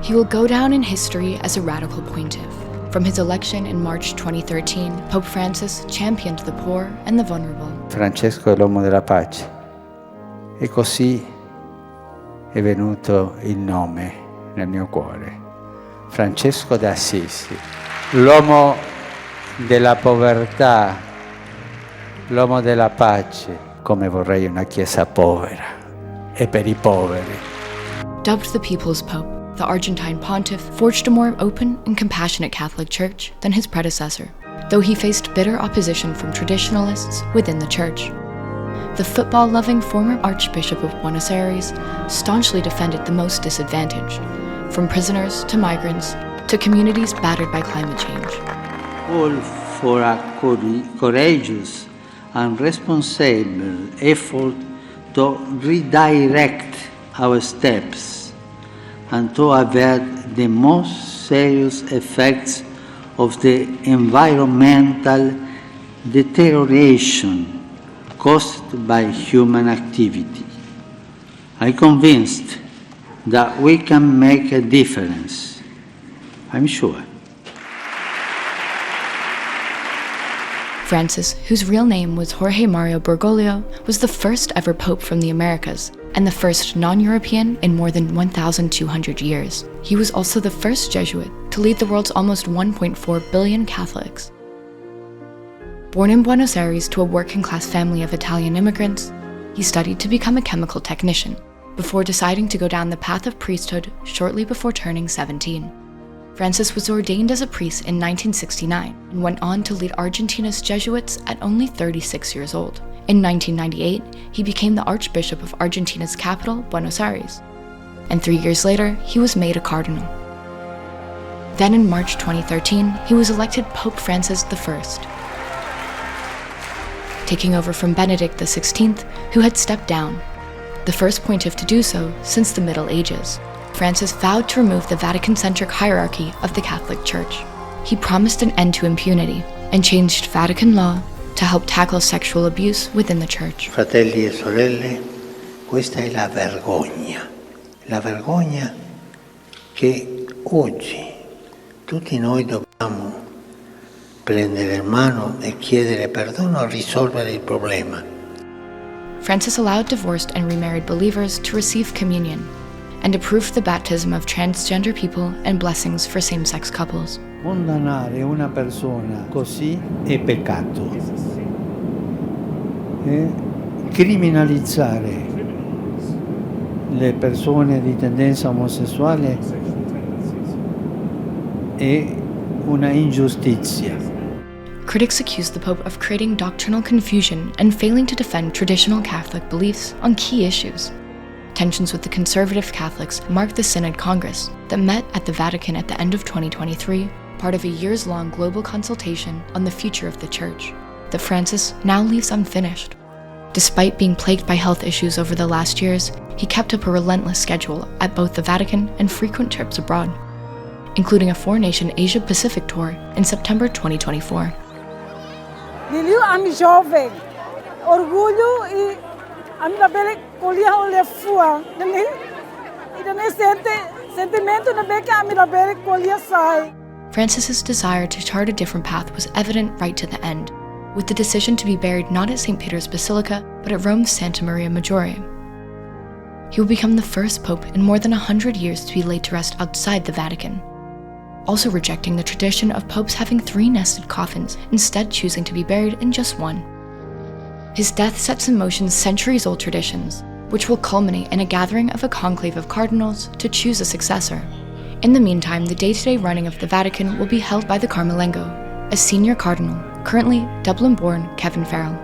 He will go down in history as a radical pontiff. From his election in March 2013, Pope Francis championed the poor and the vulnerable. Francesco è l'uomo della pace. E così è venuto il nome nel mio cuore. Francesco d'Assisi, l'uomo della povertà, l'uomo della pace, come vorrei una chiesa povera e per i poveri. Dubbed the People's Pope, the Argentine pontiff forged a more open and compassionate Catholic Church than his predecessor, though he faced bitter opposition from traditionalists within the Church. The football-loving former Archbishop of Buenos Aires staunchly defended the most disadvantaged, from prisoners to migrants to communities battered by climate change. All for a courageous and responsible effort to redirect our steps and to avert the most serious effects of the environmental deterioration caused by human activity. I'm convinced that we can make a difference. I'm sure. Francis, whose real name was Jorge Mario Bergoglio, was the first ever pope from the Americas and the first non-European in more than 1,200 years. He was also the first Jesuit to lead the world's almost 1.4 billion Catholics. Born in Buenos Aires to a working-class family of Italian immigrants, he studied to become a chemical technician, before deciding to go down the path of priesthood shortly before turning 17. Francis was ordained as a priest in 1969 and went on to lead Argentina's Jesuits at only 36 years old. In 1998, he became the Archbishop of Argentina's capital, Buenos Aires, and 3 years later, he was made a cardinal. Then in March 2013, he was elected Pope Francis I, taking over from Benedict XVI, who had stepped down, the first pontiff to do so since the Middle Ages. Francis vowed to remove the Vatican-centric hierarchy of the Catholic Church. He promised an end to impunity and changed Vatican law to help tackle sexual abuse within the Church. Fratelli e sorelle, questa è la vergogna che oggi tutti noi dobbiamo prendere in mano e chiedere perdono e risolvere il problema. Francis allowed divorced and remarried believers to receive communion and approved the baptism of transgender people and blessings for same-sex couples. Condannare una persona così è peccato. E criminalizzare le persone di tendenza omosessuale è una ingiustizia. Critics accused the Pope of creating doctrinal confusion and failing to defend traditional Catholic beliefs on key issues. Tensions with the conservative Catholics marked the Synod Congress that met at the Vatican at the end of 2023, part of a years-long global consultation on the future of the Church, that Francis now leaves unfinished. Despite being plagued by health issues over the last years, he kept up a relentless schedule at both the Vatican and frequent trips abroad, including a four-nation Asia-Pacific tour in September 2024. Liliu ami jovem, orgulho e a minha bela colher olha fua, e daí sentimento na beca a minha bela colher sai. Francis's desire to chart a different path was evident right to the end, with the decision to be buried not at St. Peter's Basilica, but at Rome's Santa Maria Maggiore. He will become the first pope in more than 100 years to be laid to rest outside the Vatican, also rejecting the tradition of popes having 3 nested coffins, instead choosing to be buried in just one. His death sets in motion centuries-old traditions, which will culminate in a gathering of a conclave of cardinals to choose a successor. In the meantime, the day-to-day running of the Vatican will be held by the Carmelengo, a senior cardinal, currently Dublin-born Kevin Farrell.